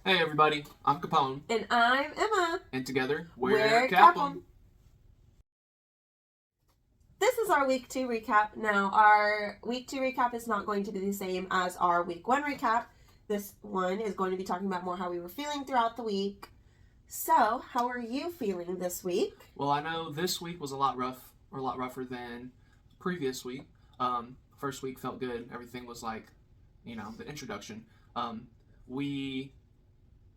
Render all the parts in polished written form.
Hey everybody, I'm Capone, And I'm Emma. and together We're Capone. This is our week 2 recap. Now, our week 2 recap is not going to be the same as our week 1 recap. This one is going to be talking about more how we were feeling throughout the week. So, how are you feeling this week? Well, I know this week was a lot rougher than the previous week. First week felt good. Everything was like, the introduction. We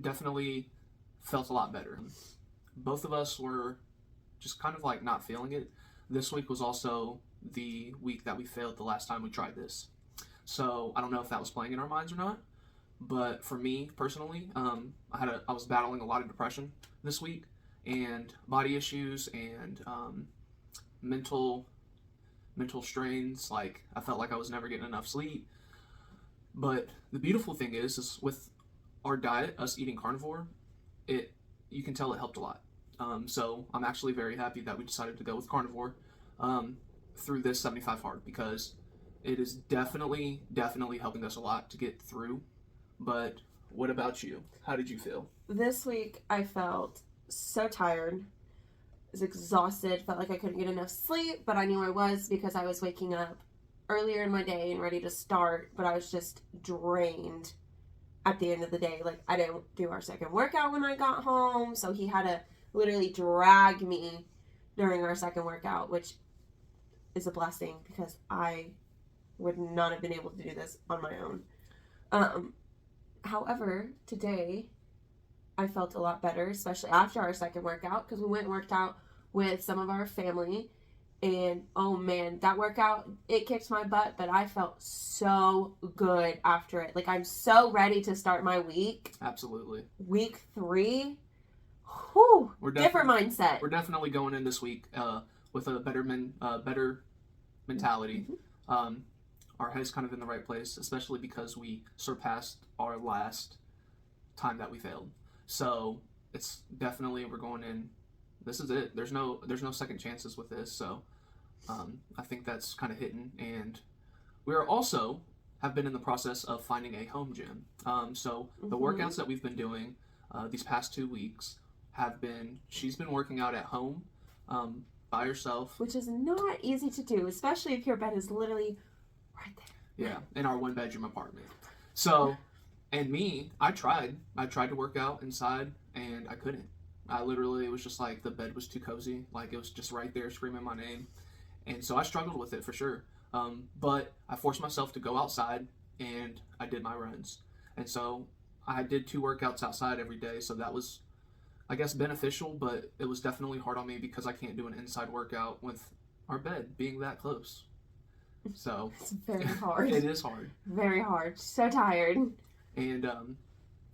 definitely felt a lot better. Both of us were just kind of like not feeling it. This week was also the week that we failed the last time we tried this. So I don't know if that was playing in our minds or not. But for me personally, I was battling a lot of depression this week, and body issues, and mental strains. Like I felt like I was never getting enough sleep. But the beautiful thing is with our diet, us eating carnivore, you can tell it helped a lot. So I'm actually very happy that we decided to go with carnivore through this 75 hard, because it is definitely helping us a lot to get through. But what about you? How did you feel? This week, I felt so tired. I was exhausted. Felt like I couldn't get enough sleep, but I knew I was because I was waking up earlier in my day and ready to start, but I was just drained at the end of the day. Like, I didn't do our second workout when I got home, so he had to literally drag me during our second workout, which is a blessing because I would not have been able to do this on my own. However, today I felt a lot better, especially after our second workout, because we went and worked out with some of our family. And oh man, that workout, it kicked my butt, but I felt so good after it. Like, I'm so ready to start my week. Absolutely. Week 3, whew, different mindset. We're definitely going in this week with a better mentality. Mm-hmm. Our head's kind of in the right place, especially because we surpassed our last time that we failed. So it's definitely, we're going in. This is it. There's no second chances with this. So I think that's kind of hitting. And we are also have been in the process of finding a home gym. So the workouts that we've been doing these past 2 weeks she's been working out at home by herself, which is not easy to do, especially if your bed is literally right there. Yeah, in our 1-bedroom apartment. So, and me, I tried to work out inside, and I couldn't. I literally, it was just like the bed was too cozy. Like, it was just right there screaming my name. And so I struggled with it for sure. But I forced myself to go outside, and I did my runs. And so I did 2 workouts outside every day. So that was, I guess, beneficial, but it was definitely hard on me because I can't do an inside workout with our bed being that close. So it's very hard. It is hard. Very hard. So tired. And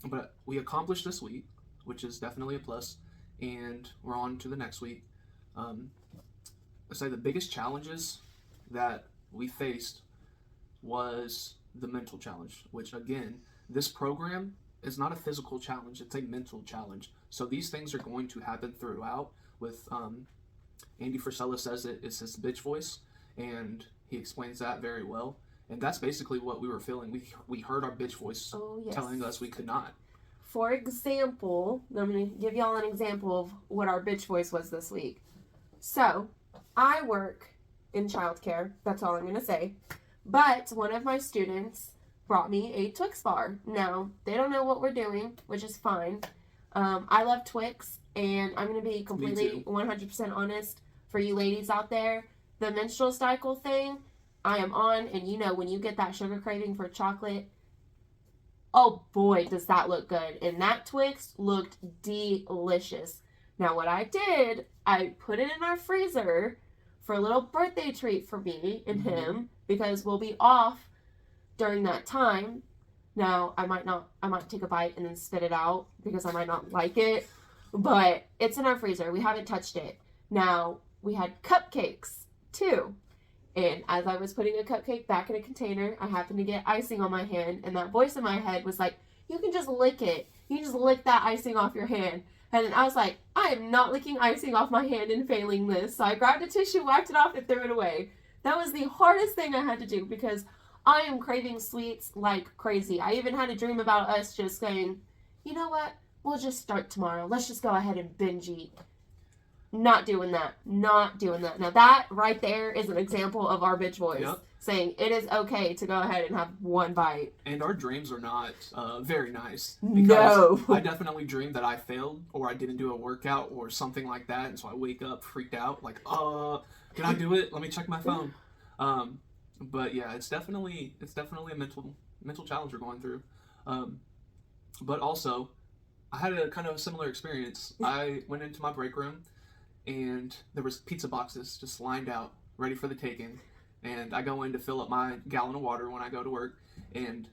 but we accomplished this week, which is definitely a plus. And we're on to the next week. I say the biggest challenges that we faced was the mental challenge, which again, this program is not a physical challenge; it's a mental challenge. So these things are going to happen throughout. With Andy Frisella says it's his bitch voice, and he explains that very well. And that's basically what we were feeling. We heard our bitch voice telling us we could not. For example, I'm going to give y'all an example of what our bitch voice was this week. So, I work in childcare. That's all I'm going to say. But one of my students brought me a Twix bar. Now, they don't know what we're doing, which is fine. I love Twix, and I'm going to be completely 100% honest for you ladies out there. The menstrual cycle thing, I am on, and you know when you get that sugar craving for chocolate, oh boy, does that look good. And that Twix looked delicious. Now what I did, I put it in our freezer for a little birthday treat for me and him, because we'll be off during that time. Now, I might take a bite and then spit it out because I might not like it, but it's in our freezer. We haven't touched it. Now, we had cupcakes too. And as I was putting a cupcake back in a container, I happened to get icing on my hand, and that voice in my head was like, you can just lick it. You can just lick that icing off your hand. And then I was like, I am not licking icing off my hand and failing this. So I grabbed a tissue, wiped it off, and threw it away. That was the hardest thing I had to do because I am craving sweets like crazy. I even had a dream about us just saying, you know what? We'll just start tomorrow. Let's just go ahead and binge eat. Not doing that. Not doing that. Now that right there is an example of our bitch voice. Yep. Saying it is okay to go ahead and have one bite. And our dreams are not very nice. No. I definitely dreamed that I failed or I didn't do a workout or something like that. And so I wake up freaked out like, can I do it? Let me check my phone. But yeah, it's definitely a mental challenge we're going through. But also, I had a kind of a similar experience. I went into my break room and there was pizza boxes just lined out, ready for the taking. And I go in to fill up my gallon of water when I go to work, and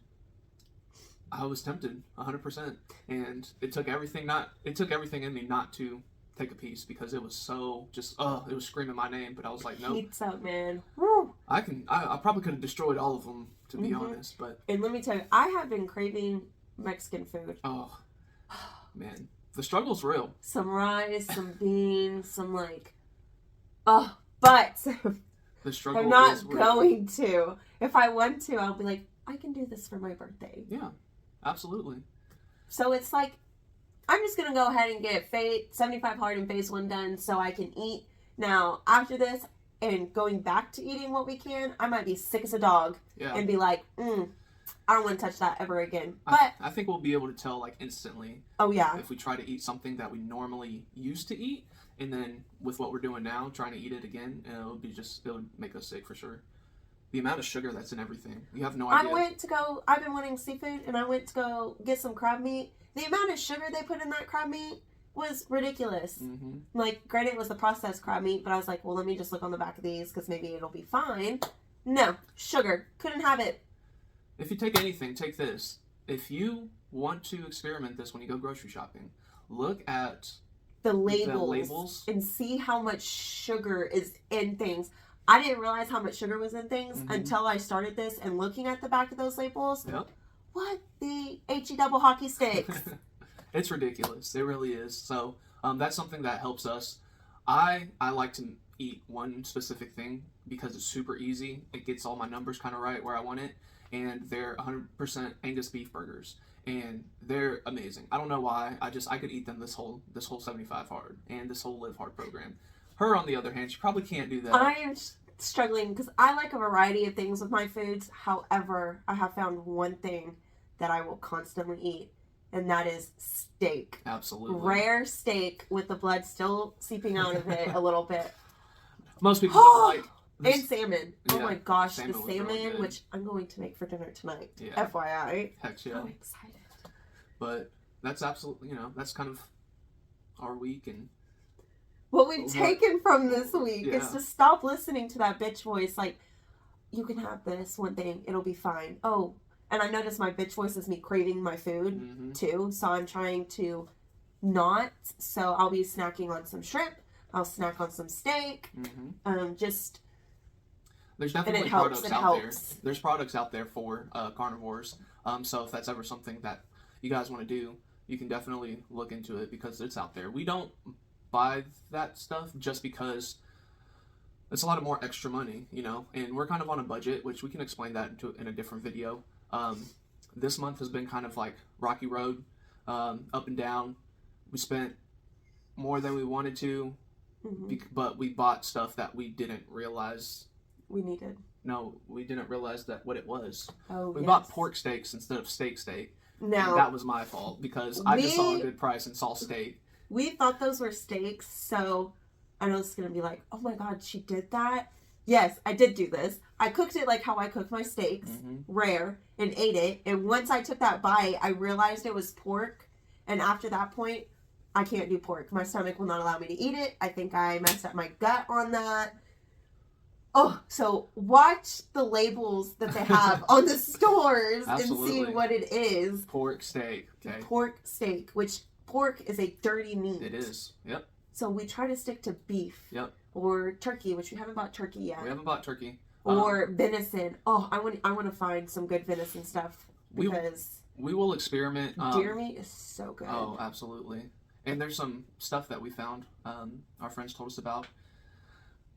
I was tempted 100%. And it took everything in me not to take a piece because it was so just it was screaming my name. But I was like, nope. Pizza, man. Woo. I probably could have destroyed all of them to be honest. But and let me tell you, I have been craving Mexican food. Oh man, the struggle's real. Some rice, some beans, some but. The struggle I'm not is real. going to. If I want to, I'll be like, I can do this for my birthday. Yeah, absolutely. So it's like, I'm just going to go ahead and get 75 hard and phase 1 done so I can eat. Now, after this and going back to eating what we can, I might be sick as a dog and be like, I don't want to touch that ever again. But I think we'll be able to tell like instantly. Oh, yeah. If we try to eat something that we normally used to eat. And then with what we're doing now, trying to eat it again, it would make us sick for sure. The amount of sugar that's in everything, you have no idea. I've been wanting seafood, and I went to go get some crab meat. The amount of sugar they put in that crab meat was ridiculous. Mm-hmm. Like, granted, it was the processed crab meat, but I was like, well, let me just look on the back of these, because maybe it'll be fine. No, sugar. Couldn't have it. If you take anything, take this. If you want to experiment this when you go grocery shopping, look at the labels and see how much sugar is in things. I didn't realize how much sugar was in things until I started this and looking at the back of those labels. Yep. What the HE double hockey sticks? It's ridiculous. It really is. So that's something that helps us. I like to eat one specific thing because it's super easy. It gets all my numbers kind of right where I want it. And they're 100% Angus beef burgers. And they're amazing. I don't know why. I could eat them this whole 75 hard and this whole live hard program. Her, on the other hand, she probably can't do that. I am struggling because I like a variety of things with my foods. However, I have found one thing that I will constantly eat, and that is steak. Absolutely. Rare steak with the blood still seeping out of it a little bit. Most people don't like. And salmon. Oh my gosh, the salmon, really which I'm going to make for dinner tonight. Yeah. FYI. Heck yeah. I'm excited. But that's absolutely, that's kind of our week. And what we've taken from this week is to stop listening to that bitch voice. Like, you can have this one thing, it'll be fine. Oh, and I noticed my bitch voice is me craving my food too. So I'm trying to not. So I'll be snacking on some shrimp. I'll snack on some steak. There's definitely products out there. There's products out there for carnivores. So if that's ever something that you guys want to do, you can definitely look into it because it's out there. We don't buy that stuff just because it's a lot of more extra money, and we're kind of on a budget, which we can explain that in a different video. This month has been kind of like rocky road, up and down. We spent more than we wanted to, but we bought stuff that we didn't realize we needed. No, we didn't realize that what it was. We bought pork steaks instead of steak. Now, that was my fault because I just saw a good price and saw steak. We thought those were steaks, so I know it's going to be like, oh my god, she did that? Yes, I did do this. I cooked it like how I cook my steaks, rare, and ate it. And once I took that bite, I realized it was pork. And after that point, I can't do pork. My stomach will not allow me to eat it. I think I messed up my gut on that. Oh, so watch the labels that they have on the stores and see what it is. Pork steak. Okay. Pork steak, which pork is a dirty meat. It is. Yep. So we try to stick to beef. Yep. Or turkey, which we haven't bought turkey yet. We haven't bought turkey. Or venison. Oh, I want to find some good venison stuff because we will experiment. Deer meat is so good. Oh, absolutely. And there's some stuff that we found. Our friends told us about.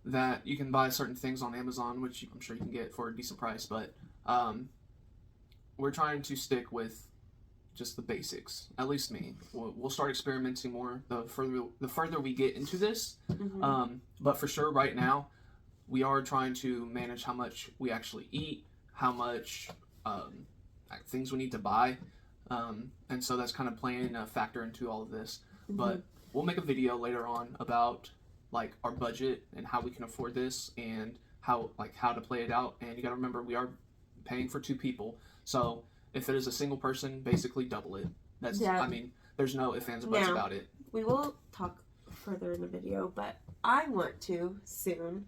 That you can buy certain things on Amazon, which I'm sure you can get for a decent price, but we're trying to stick with just the basics. At least me. We'll start experimenting more the further we get into this. But for sure, right now, we are trying to manage how much we actually eat, how much things we need to buy, and so that's kind of playing a factor into all of this. But we'll make a video later on about like our budget and how we can afford this and how to play it out. And you got to remember, we are paying for 2 people, so if it is a single person, basically double it. That's I mean, there's no ifs, ands, or buts about it. We will talk further in the video, but I want to soon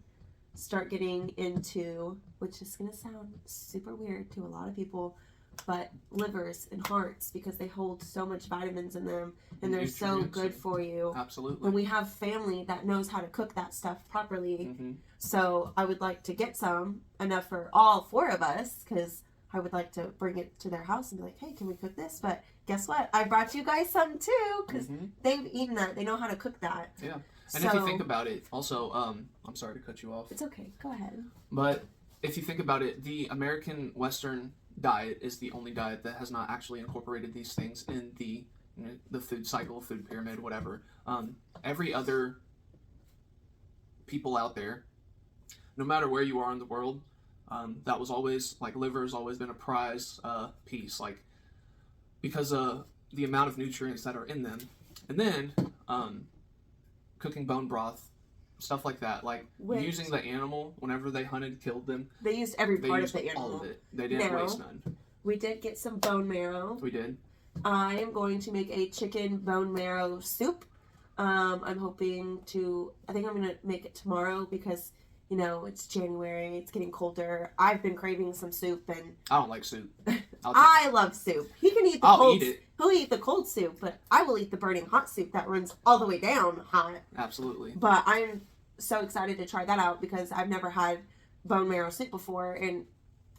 start getting into, which is going to sound super weird to a lot of people, but livers and hearts, because they hold so much vitamins in them and they're so good for you. Absolutely. And we have family that knows how to cook that stuff properly. So I would like to get some, enough for all 4 of us, because I would like to bring it to their house and be like, hey, can we cook this? But guess what? I brought you guys some too, because they've eaten that. They know how to cook that. Yeah. And if you think about it, also, I'm sorry to cut you off. It's okay. Go ahead. But if you think about it, the American Western diet is the only diet that has not actually incorporated these things in the food cycle, food pyramid, whatever. Every other people out there, no matter where you are in the world, that was always, like, liver has always been a prize piece, like, because of the amount of nutrients that are in them. And then cooking bone broth, stuff like that, like using the animal whenever they hunted, killed them. They used every part of the animal. All of it. They didn't waste none. We did get some bone marrow. We did. I am going to make a chicken bone marrow soup. I'm hoping to, I think I'm going to make it tomorrow because, you know, it's January, it's getting colder. I've been craving some soup, and I don't like soup. I love soup. He can eat the cold. Eat it. He'll eat the cold soup, but I will eat the burning hot soup that runs all the way down hot. Absolutely. But I'm so excited to try that out because I've never had bone marrow soup before, and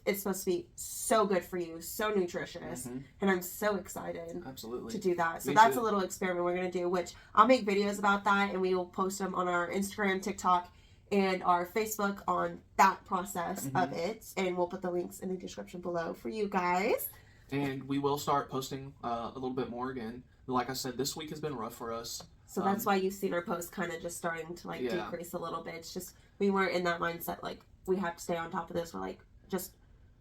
it's supposed to be so good for you, so nutritious, and I'm so excited to do that. So that's a little experiment we're going to do, which I'll make videos about that, and we will post them on our Instagram, TikTok, and our Facebook on that process of it, and we'll put the links in the description below for you guys. And we will start posting a little bit more again. Like I said, this week has been rough for us. So that's why you've seen our posts kind of just starting to decrease a little bit. It's just we weren't in that mindset like we have to stay on top of this. We're like, just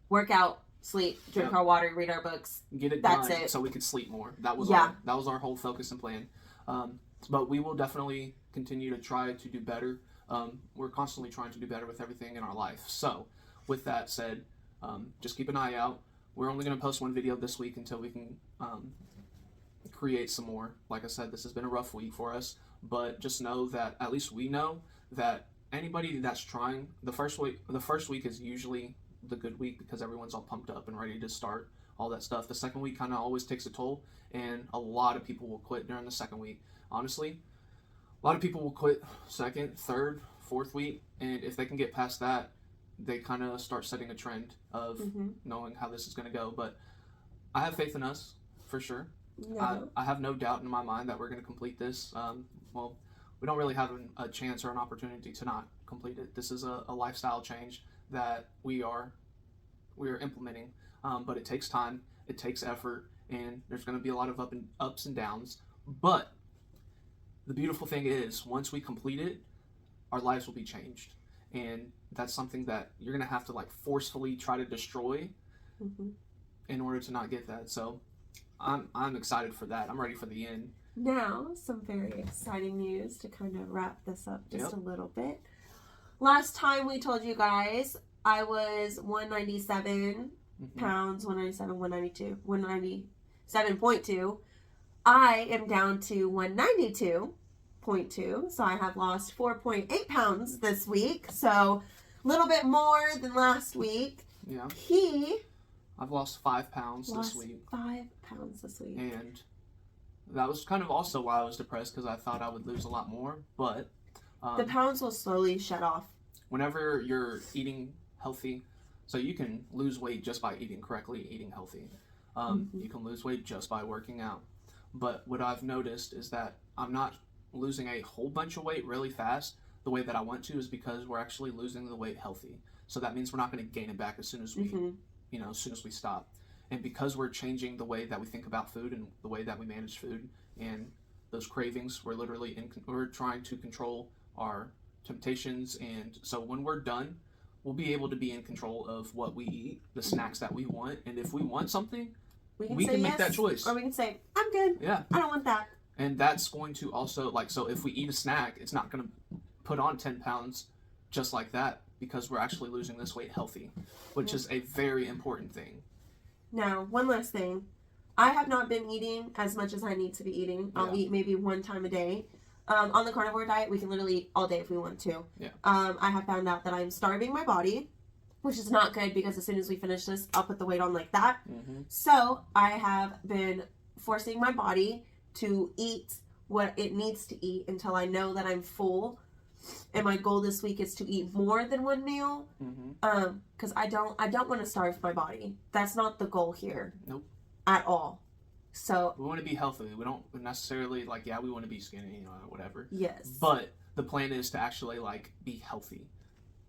work out, sleep, drink our water, read our books. Get it done so we could sleep more. That was our whole focus and plan. But we will definitely continue to try to do better. We're constantly trying to do better with everything in our life. So with that said, just keep an eye out. We're only going to post 1 video this week until we can create some more. Like I said, this has been a rough week for us, but just know that at least we know that anybody that's trying, the first week is usually the good week because everyone's all pumped up and ready to start all that stuff. The second week kind of always takes a toll, and a lot of people will quit during the second week. Honestly, a lot of people will quit second, third, fourth week, and if they can get past that, they kind of start setting a trend of knowing how this is going to go. But I have faith in us, for sure. No. I have no doubt in my mind that we're going to complete this. Well, we don't really have a chance or an opportunity to not complete it. This is a lifestyle change that we are implementing, but it takes time, it takes effort, and there's going to be a lot of ups and downs. But the beautiful thing is, once we complete it, our lives will be changed, and that's something that you're going to have to like forcefully try to destroy in order to not get that. So I'm excited for that. I'm ready for the end. Now, some very exciting news to kind of wrap this up just a little bit. Last time we told you guys I was 197 pounds, 197, 192, 197.2. I am down to 192.2, so I have lost 4.8 pounds this week, so a little bit more than last week. Yeah. I've lost 5 pounds this week. 5 pounds this week. And that was kind of also why I was depressed, because I thought I would lose a lot more, but the pounds will slowly shed off. Whenever you're eating healthy, so you can lose weight just by eating correctly, eating healthy. You can lose weight just by working out. But what I've noticed is that I'm not losing a whole bunch of weight really fast the way that I want to, is because we're actually losing the weight healthy. So that means we're not going to gain it back as soon as we, as soon as we stop. And because we're changing the way that we think about food and the way that we manage food and those cravings, we're trying to control our temptations. And so when we're done, we'll be able to be in control of what we eat, the snacks that we want. And if we want something, we can make that choice. Or we can say, I'm good. Yeah. I don't want that. And that's going to also, like, so if we eat a snack, it's not going to put on 10 pounds just like that, because we're actually losing this weight healthy, which is a very important thing. Now, one last thing. I have not been eating as much as I need to be eating. I'll eat maybe one time a day. On the carnivore diet, we can literally eat all day if we want to. Yeah. I have found out that I'm starving my body, which is not good, because as soon as we finish this, I'll put the weight on like that. Mm-hmm. So I have been forcing my body to eat what it needs to eat until I know that I'm full. And my goal this week is to eat more than one meal. Mm-hmm. Because I don't want to starve my body. That's not the goal here. Nope. At all. So we want to be healthy. We don't necessarily we want to be skinny, or whatever. Yes. But the plan is to actually be healthy.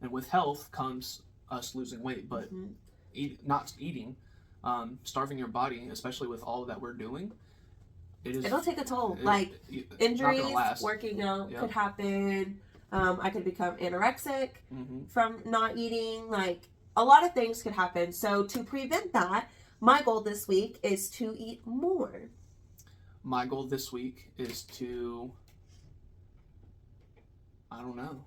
And with health comes us losing weight, but not eating, starving your body, especially with all that we're doing, it'll take a toll. Injuries, working out could happen. I could become anorexic from not eating. A lot of things could happen. So to prevent that, my goal this week is to eat more. My goal this week is to, I don't know.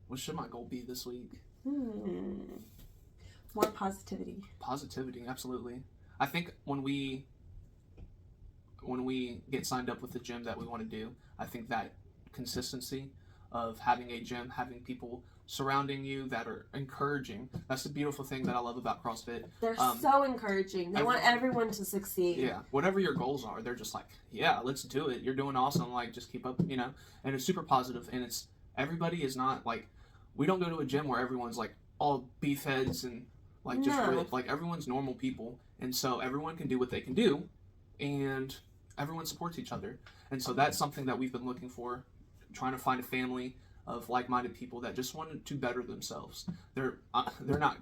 What should my goal be this week? More positivity. Positivity, absolutely. I think when we get signed up with the gym that we want to do, I think that consistency of having a gym, having people surrounding you that are encouraging, that's the beautiful thing that I love about CrossFit. They're so encouraging. They want everyone to succeed. Yeah, whatever your goals are, they're just like, yeah, let's do it. You're doing awesome. Just keep up, and it's super positive. And everybody is not we don't go to a gym where everyone's all beef heads and just ripped. Everyone's normal people, and so everyone can do what they can do, and everyone supports each other. And so that's something that we've been looking for, trying to find a family of like-minded people that just wanted to better themselves. They're not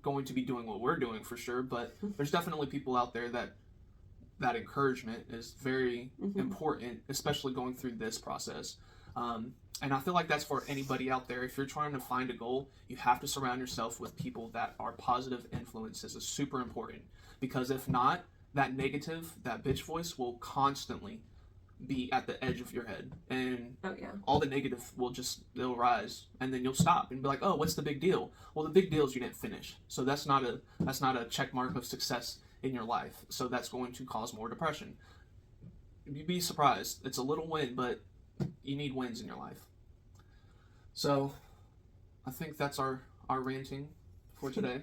going to be doing what we're doing for sure, but there's definitely people out there that encouragement is very important, especially going through this process. And I feel like that's for anybody out there. If you're trying to find a goal, you have to surround yourself with people that are positive influences. It's super important, because if not, that negative, that bitch voice will constantly be at the edge of your head, and all the negative they'll rise, and then you'll stop and be like, oh, what's the big deal? Well, the big deal is you didn't finish, so that's not a check mark of success in your life. So that's going to cause more depression. You'd be surprised. It's a little win, but you need wins in your life. So I think that's our ranting for today.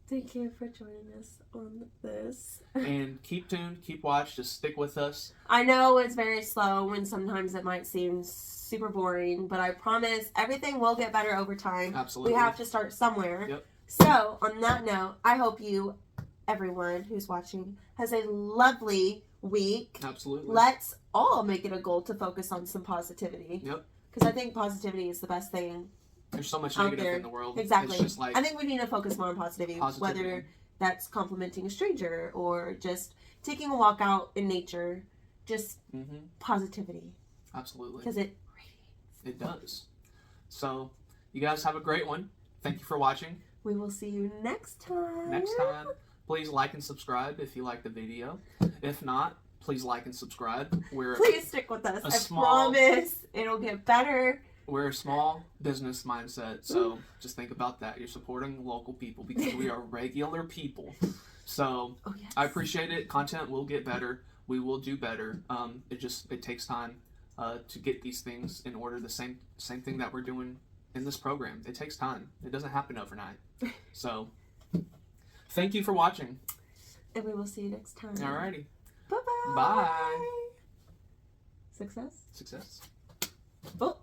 Thank you for joining us on this. And keep tuned, keep watch, just stick with us. I know it's very slow, and sometimes it might seem super boring, but I promise everything will get better over time. Absolutely. We have to start somewhere. Yep. So, on that note, I hope everyone who's watching, has a lovely week. Absolutely. Let's all make it a goal to focus on some positivity. Yep. Because I think positivity is the best thing. There's so much negative in the world. Exactly. It's just I think we need to focus more on positivity. Whether that's complimenting a stranger or just taking a walk out in nature. Just positivity. Absolutely. Because it radiates. It does. So, you guys have a great one. Thank you for watching. We will see you next time. Please like and subscribe if you like the video. If not, please like and subscribe. Please stick with us. I promise it'll get better. We're a small business mindset, so just think about that. You're supporting local people because we are regular people. So I appreciate it. Content will get better. We will do better. It takes time to get these things in order. The same thing that we're doing in this program. It takes time. It doesn't happen overnight. So thank you for watching. And we will see you next time. Alrighty. Bye-bye. Bye. Success? Success. Oh.